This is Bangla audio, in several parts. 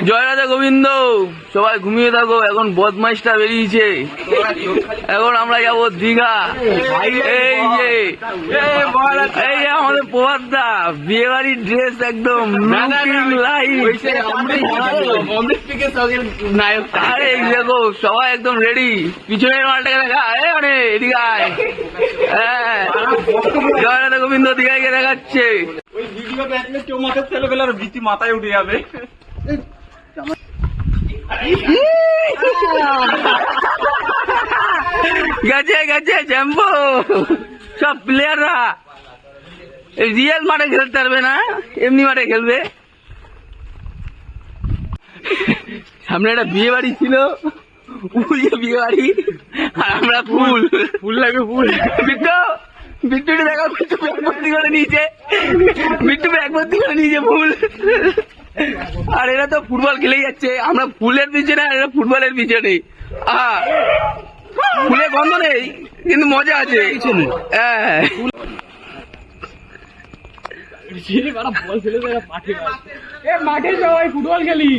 জয় রাধা গোবিন্দ। সবাই ঘুমিয়ে থাকো, এখন বদমাইশটা বেরিয়েছে। এখন আমরা যাবো দীঘা। এই যে আমাদের প্রভাতদা বিয়ে বাড়ির ড্রেস একদম আরে দেখো সবাই একদম রেডি। পিছনের মালটাকে দেখা, এদিকে আয়। হ্যাঁ, জয় রাধা গোবিন্দ দীঘায় গিয়ে দেখাচ্ছে। ওই ভিডিও দেখলে কেউ মাথার ছেলেবেলার ভীতি মাথায় উঠে যাবে। গেছে গেছে জ্যাম্পো। সব প্লেয়াররা রিয়েল মাঠে খেলতে পারবে না, এমনি মাঠে খেলবে। সামনে একটা বিয়ে বাড়ি ছিল, বিয়ে বাড়ি, আর আমরা ফুল ফুল লাগে ফুল। বিট্টু দেখা, বিট্টু ব্যাগ ভর্তি করে নিয়েছে, বিট্টু ব্যাগ ভর্তি করে নিয়েছে ফুল। আর এরা তো ফুটবল খেলেই যাচ্ছে। আমরা ফুলের পিছনে, আর এরা ফুটবলের পিছনে। ফুলে গন্ধ নেই কিন্তু মজা আছে। হ্যাঁ, মাঠে সবাই ফুটবল খেলি।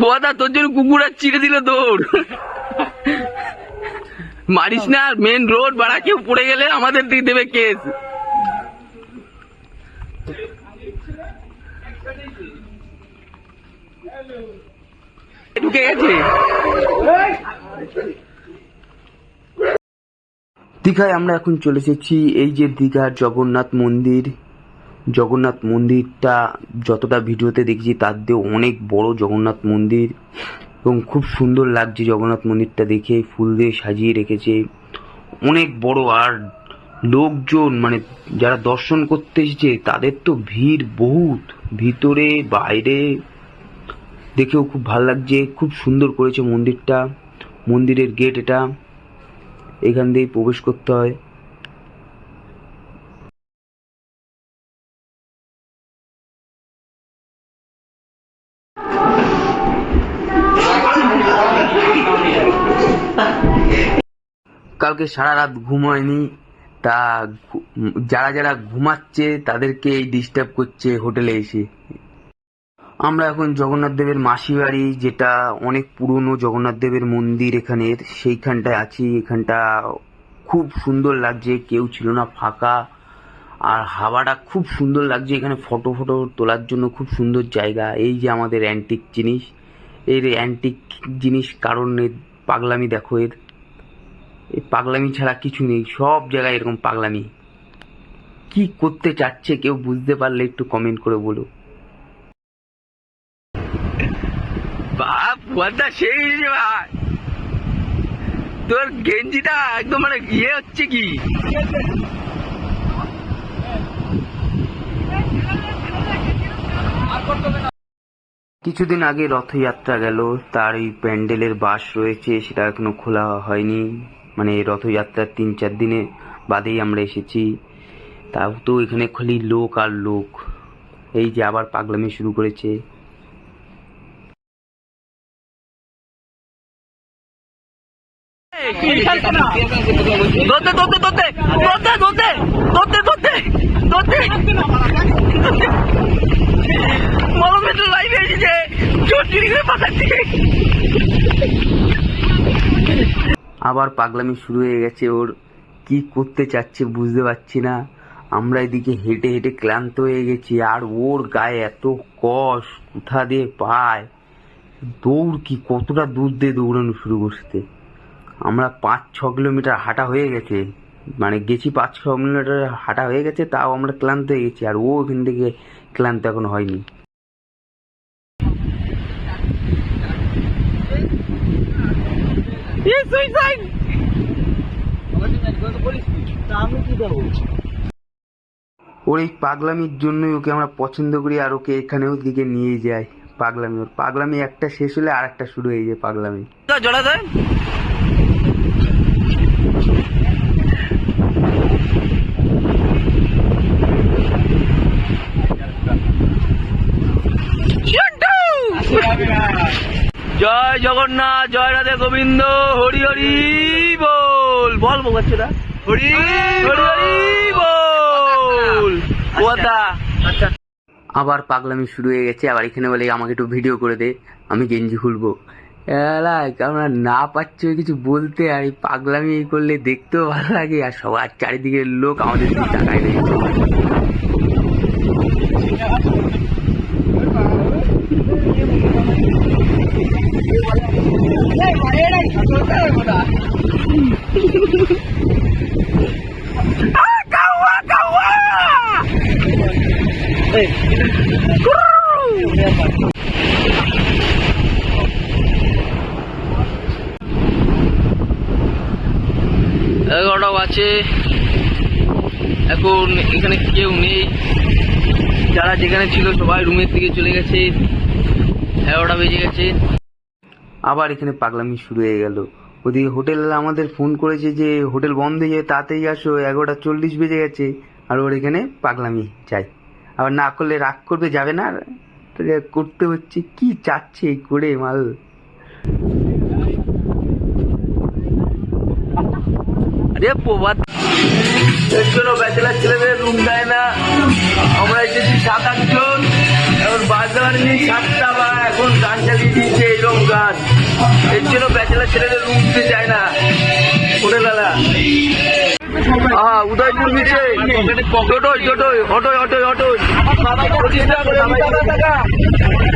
গোয়াদা তোর জন্য কুকুর আর চিড়ে দিল দৌড়। মারিস না, মেন রোড বাড়া, কেউ পড়ে গেলে আমাদের দিয়ে দেবে কেস। ঢুকে গেছে দীঘায়। আমরা এখন চলে এসেছি এই যে দীঘার জগন্নাথ মন্দির। জগন্নাথ মন্দিরটা যতটা ভিডিওতে দেখেছি তার দিয়ে অনেক বড় জগন্নাথ মন্দির, এবং খুব সুন্দর লাগছে জগন্নাথ মন্দিরটা দেখে। ফুল দিয়ে সাজিয়ে রেখেছে, অনেক বড়। আর লোকজন মানে যারা দর্শন করতে এসেছে তাদের তো ভিড় বহুত, ভিতরে বাইরে। দেখেও খুব ভালো লাগছে, খুব সুন্দর করেছে মন্দিরটা। মন্দিরের গেট এটা, এখান দিয়ে প্রবেশ করতে হয়। কালকে সারা রাত ঘুম হয়নি, তা যারা যারা ঘুমাচ্ছে তাদেরকে এই ডিস্টার্ব করছে হোটেলে এসে। আমরা এখন জগন্নাথ দেবের মাসি বাড়ি, যেটা অনেক পুরনো জগন্নাথ দেবের মন্দির এখানের, সেইখানটায় আছি। এখানটা খুব সুন্দর লাগছে, কেউ ছিল না, ফাঁকা। আর হাওয়াটা খুব সুন্দর লাগছে। এখানে ফটো ফটো তোলার জন্য খুব সুন্দর জায়গা। এই যে আমাদের অ্যান্টিক জিনিস, এর অ্যান্টিক জিনিস কারণে পাগলামি দেখো। এই পাগলামি ছাড়া কিছু নেই, সব জায়গায় এরকম পাগলামি। কি করতে চাচ্ছে কেউ বুঝতে পারলে একটু কমেন্ট করে বলো। বাপ ওয়াদা সেই ভাই, তোর গেঞ্জিটা একদম মানে ইয়ে হচ্ছে কি। কিছুদিন আগে রথযাত্রা গেল, তার এই প্যান্ডেলের বাস রয়েছে, সেটা এখনো খোলা হয়নি। মানে রথযাত্রার 3-4 দিনে বাদেই আমরা এসেছি, তাও তো এখানে খালি লোক আর লোক। এই যে আবার পাগলামি শুরু করেছে। আবার পাগলামি শুরু হয়ে গেছে ওর, কি করতে চাচ্ছে বুঝতে পারছি না। আমরা এদিকে হেঁটে হেঁটে ক্লান্ত হয়ে গেছি, আর ওর গায়ে এত কষ কোথা দিয়ে পায়। দৌড় কি, কতটা দূর দিয়ে দৌড়ানো শুরু করতে। আমরা 5-6 কিলোমিটার হাঁটা হয়ে গেছে, মানে গেছি 5-6 কিলোমিটার হাঁটা হয়ে গেছে, তাও আমরা ক্লান্ত হয়ে গেছি। আর ও ওখান থেকে ক্লান্ত এখন হয়নি। ওর এই পাগলামির জন্যই ওকে আমরা পছন্দ করি, আর ওকে এখানেও দিকে নিয়ে যাই। পাগলামি, ওর পাগলামি একটা শেষ হলে আর একটা শুরু হয়ে যায় পাগলামি। জড়া দেয় জয় জগন্নাথ, জয় রাধে গোবিন্দ, হরি হরি বল। বল বোকাচ্ছেটা, হরি হরি হরি বল। কথা আচ্ছা, আবার পাগলামি শুরু হয়ে গেছে। আবার এখানে বলে আমাকে একটু ভিডিও করে দে, আমি গেঞ্জি খুলবো। আমরা না পাচ্ছি কিছু বলতে, আর এই পাগলামি এই করলে দেখতেও ভালো লাগে, আর সবার চারিদিকের লোক আমাদের দিকে তাকায় নেই। এগারোটা বাজে, এখন এখানে কেউ নেই, যারা যেখানে ছিল সবাই রুমের দিকে চলে গেছে। 11টা বেজে গেছে। আবার এখানে পাগলামি শুরু হয়ে গেল। ওদিকে হোটেল আমাদের ফোন করেছে যে হোটেল বন্ধ হয়ে যায়, তাড়াতাড়ি আসো, 11:40 বেজে গেছে। আর ওর এখানে পাগলামি চাই, আবার না করলে রাগ করবে, যাবে না, করতে হচ্ছে। কি চাচ্ছে করে মাল। আরে প্রবাদ, এর জন্য ব্যাচেলার ছেলেদের রুম দেয় না। আমরা এসেছি 7-8 জন, এখন বাজার নেই 7টা, বা এখন গান চালিয়ে দিচ্ছে এইরকম গান। এর জন্য ব্যাচেলার ছেলেদের রুম দিতে চায় না হোটেলওয়ালা। উদয়পুর নিচে টোটোই টোটোই অটোই অটোই অটোই 25 টাকা করে, 25 টাকা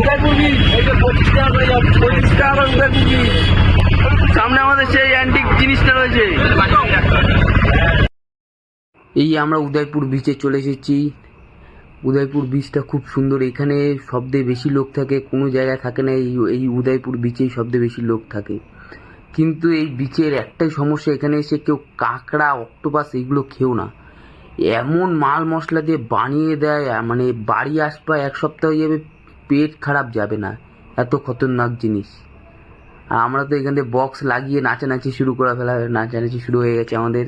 উদয়পুর বিচ, এই যে 25 টাকা করে যাবে, 25 টাকা করে উদয়পুর বিচ। সামনে আমাদের সেই অ্যান্টিক জিনিসটা রয়েছে। এই আমরা উদয়পুর বিচে চলে এসেছি। উদয়পুর বিচটা খুব সুন্দর, এখানে সবচেয়ে বেশি লোক থাকে, কোনো জায়গায় থাকে না, এই উদয়পুর বিচেই সবচেয়ে বেশি লোক থাকে। কিন্তু এই বিচের একটাই সমস্যা, এখানে এসে কেউ কাঁকড়া, অক্টোপাস এগুলো খেও না। এমন মাল মশলা দিয়ে বানিয়ে দেয়, মানে বাড়ি আসবা 1 সপ্তাহ হয়ে যাবে, পেট খারাপ যাবে না, এত খতরনাক জিনিস। আর আমরা তো এখান থেকে বক্স লাগিয়ে নাচানাচি শুরু করে ফেলা, নাচানাচি শুরু হয়ে গেছে আমাদের।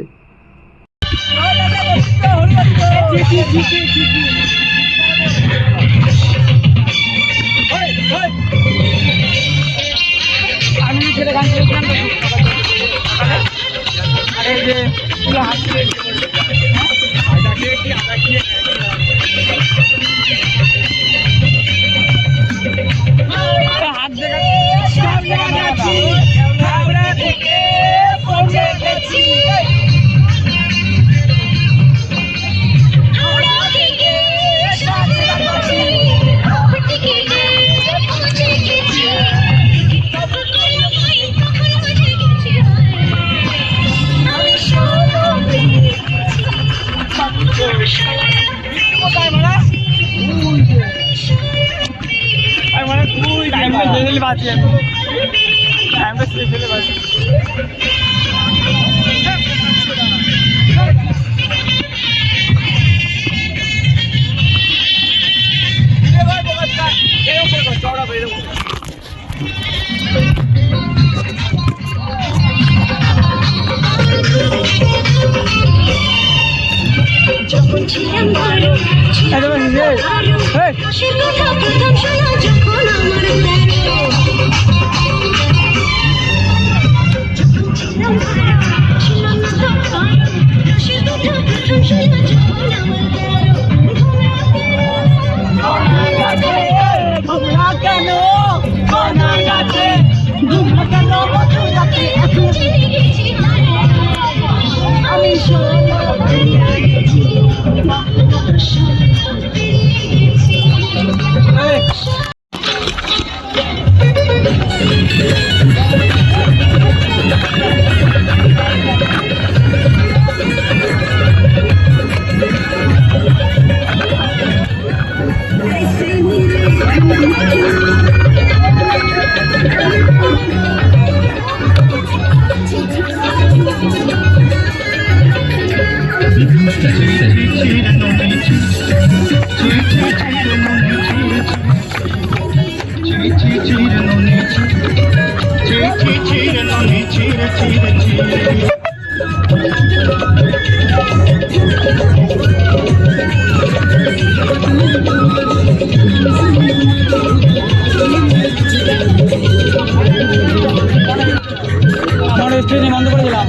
আমার স্টেশনে বন্ধ করে দিলাম।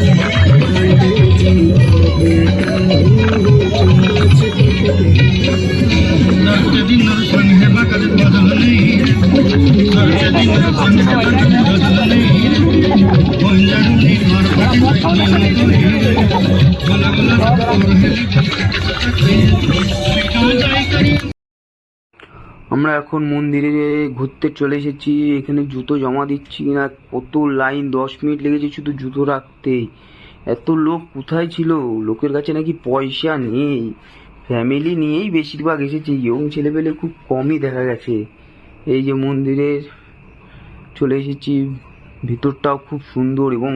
আমরা এখন মন্দিরে ঘুরতে চলে এসেছি। এখানে জুতো জমা দিচ্ছি না, কত লাইন, 10 মিনিট লেগেছে শুধু জুতো রাখতেই। এত লোক কোথায় ছিল? লোকের কাছে নাকি পয়সা নেই। ফ্যামিলি নিয়েই বেশিরভাগ এসেছে, ইয়ং ছেলেপেলে খুব কমই দেখা গেছে। এই যে মন্দিরে চলে এসেছি, ভিতরটাও খুব সুন্দর এবং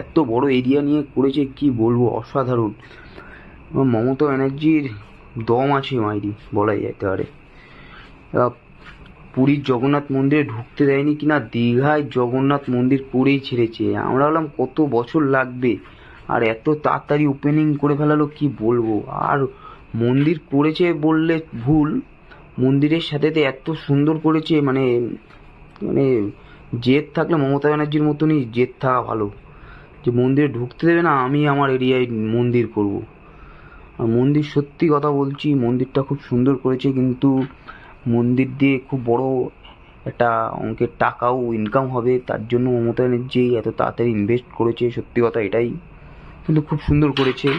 এত বড় এরিয়া নিয়ে করেছে, কি বলবো, অসাধারণ। মমতা ব্যানার্জির দম আছে মাইরি, বলাই যেতে পারে। পুরীর জগন্নাথ মন্দিরে ঢুকতে দেয়নি কিনা, দীঘায় জগন্নাথ মন্দির করেই ছেড়েছে। আমরা বললাম কত বছর লাগবে, আর এত তাড়াতাড়ি ওপেনিং করে ফেলালো, কি বলবো। আর মন্দির করেছে বললে ভুল, মন্দিরের সাথে এত সুন্দর করেছে, মানে মানে জেদ থাকলে মমতা ব্যানার্জির মতনই জেদ থাকা ভালো, যে মন্দিরে ঢুকতে দেবে না, আমি আমার এরিয়ায় মন্দির করব। আর মন্দির, সত্যি কথা বলছি, মন্দিরটা খুব সুন্দর করেছে, কিন্তু মন্দির দিয়ে খুব বড় একটা অঙ্কের টাকাও ইনকাম হবে, তার জন্য মমতা ব্যানার্জি এত তাড়াতাড়ি ইনভেস্ট করেছে, সত্যি কথা এটাই। কিন্তু খুব সুন্দর করেছে,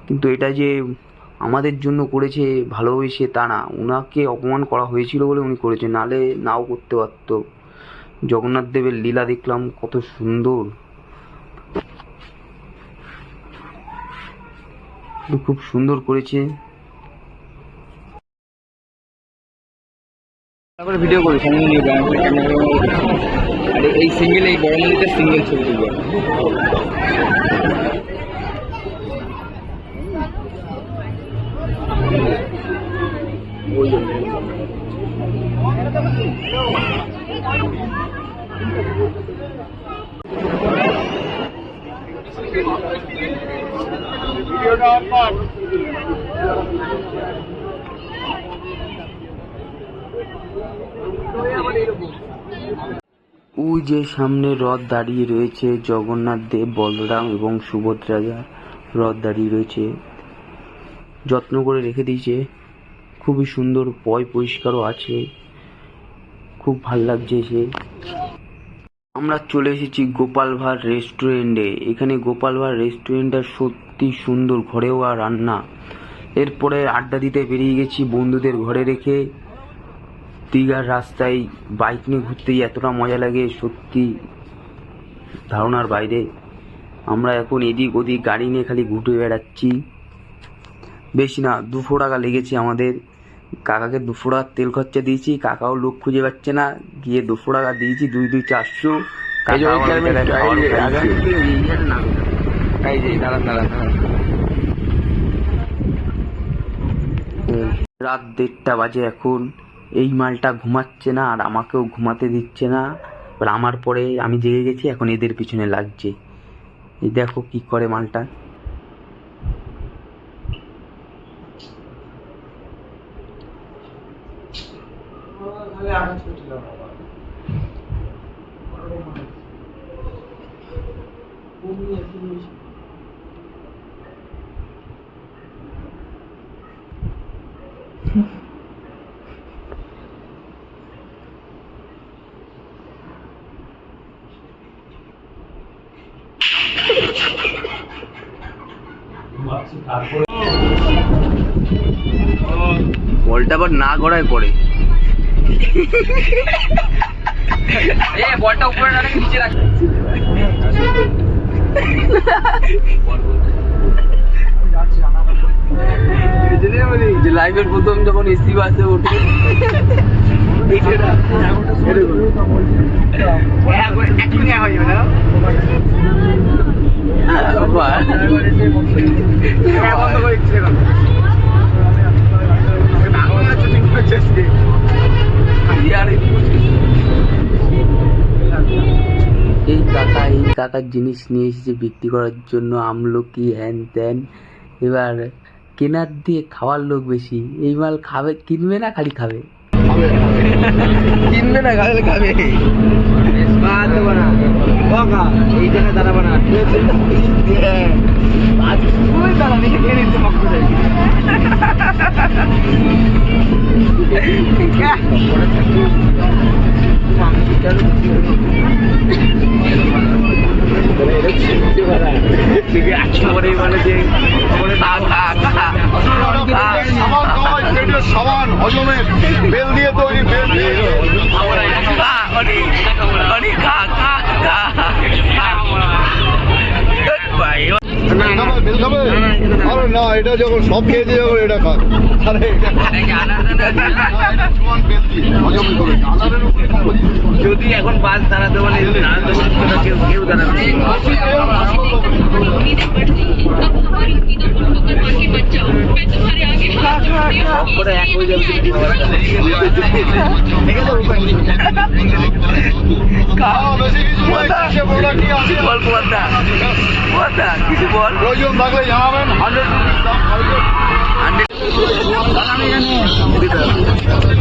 কিন্তু এটা যে আমাদের জন্য করেছে ভালোবেসে তা না, ওনাকে অপমান করা হয়েছিল বলে উনি করেছে, নালে নাও করতে পারতো। জগন্নাথ দেবের লীলা দেখলাম, কত সুন্দর, খুব সুন্দর করেছে। তারপরে ভিডিও করি সঙ্গে নিয়ে যাই আর এই সিঙ্গেল, এই বড় মন্দিরটা সিঙ্গেল ছবি তুলবো। ওই যে সামনে রথ দাঁড়িয়ে রয়েছে, জগন্নাথ দেব, বলরাম এবং সুভদ্রা রথ দাঁড়িয়ে রয়েছে, যত্ন করে রেখে দিয়েছে, খুবই সুন্দর, পরিষ্কারও আছে, খুব ভাল লাগছে এসে। আমরা চলে এসেছি গোপাল ভাঁড় রেস্টুরেন্টে। এখানে গোপাল ভাঁড় রেস্টুরেন্টটা সত্যি সুন্দর, ঘরেওয়া রান্না। এরপরে আড্ডা দিতে বেরিয়ে গেছি বন্ধুদের ঘরে রেখে। দীঘার রাস্তায় বাইক নিয়ে ঘুরতেই এতটা মজা লাগে, সত্যি ধারণার বাইরে। আমরা এখন এদিক ওদিক গাড়ি নিয়ে খালি ঘুরে বেড়াচ্ছি। বেশি না, 200 টাকা লেগেছে আমাদের। কাকাকে 200 টাকার তেল খরচা দিয়েছি, কাকাও লোক খুঁজে পাচ্ছে না, গিয়ে 200 টাকা দিয়েছি, 2 400। রাত 1:30 বাজে এখন। এই মালটা ঘুমাচ্ছে না, আর আমাকেও ঘুমাতে দিচ্ছে না। এবার আমার পরে আমি জেগে গেছি, এখন এদের পিছনে লাগছে। এই দেখো কি করে মালটা। বলটা আবার না গড়ায় পড়ে। বলটা উপরে না রেখে নিচে রাখ। যে লাইফের প্রথম যখন এসি বাসে ওঠে, এই কাকার জিনিস নিয়ে এসেছে বিক্রি করার জন্য, আমলকি হ্যান ত্যান। এবার কেনার দিয়ে খাওয়ার লোক বেশি। এই মাল খাবে, কিনবে না খালি খাবে, কিনবে না খালি খাবে। এই জায়গায় দাঁড়াবো না, শরীরের সমান হজমের বেল দিয়ে তৈরি বেল দিয়ে খাবে, বেল খাবে? আরে না, এটা যখন সব খেয়ে দিয়ে যাবে এটা খাক। আরে এটা সমান বেল দিয়ে হজম করে আনারের উপরে যদি এখন বাস দাঁড়াতে বলে না দেবো কেউ কেউ দাঁড়াবে সবকটা এক হয়ে যাবে বেশি কিছু নয়, চারটে product ই আছে। কিছু বল প্রয়োজন থাকলে জানাবেন। 100 rupees দাম থাকবে।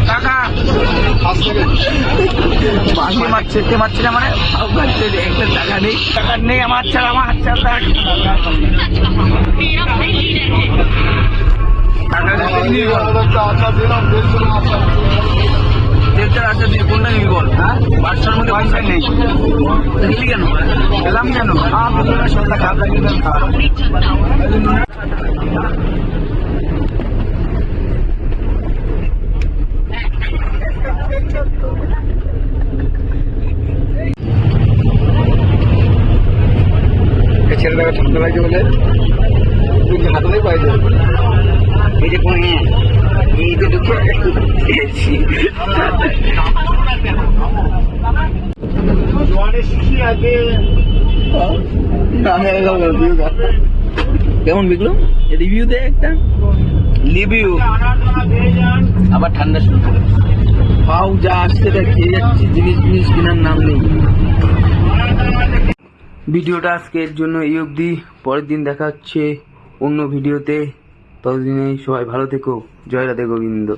কাকা আজ থেকে বাসি মারছে কে মারছে না মানে একটা টাকা নেই আমার ছাড়া আমার হাত ছাড়া একটা আশা দিলাম, দেখছিলাম আপনার দেড়টার আটটা দিয়ে কোনটা নিবি বল হ্যাঁ বাচ্চার মধ্যে পয়সা নেই দেখলি কেন খেলাম কেন শরীরটা খারাপ লাগবে ছেলেটাকে ঠান্ডা লাগছে বলে কিন্তু হাতাতেই পাই যাবে। এই যে কোন এই যে ঢুকে কেমন বিক্রম রিভিউ দে একটা রিভিউ আবার ঠান্ডা শুরু করে পাও যা আসছে তা খেয়ে যাচ্ছি জিনিস কেনার নাম নেই। ভিডিওটা আজকের জন্য এই অবধি, পরের দিন দেখা হচ্ছে অন্য ভিডিওতে। ততদিনে সবাই ভালো থেকো। জয় রাধে গোবিন্দ।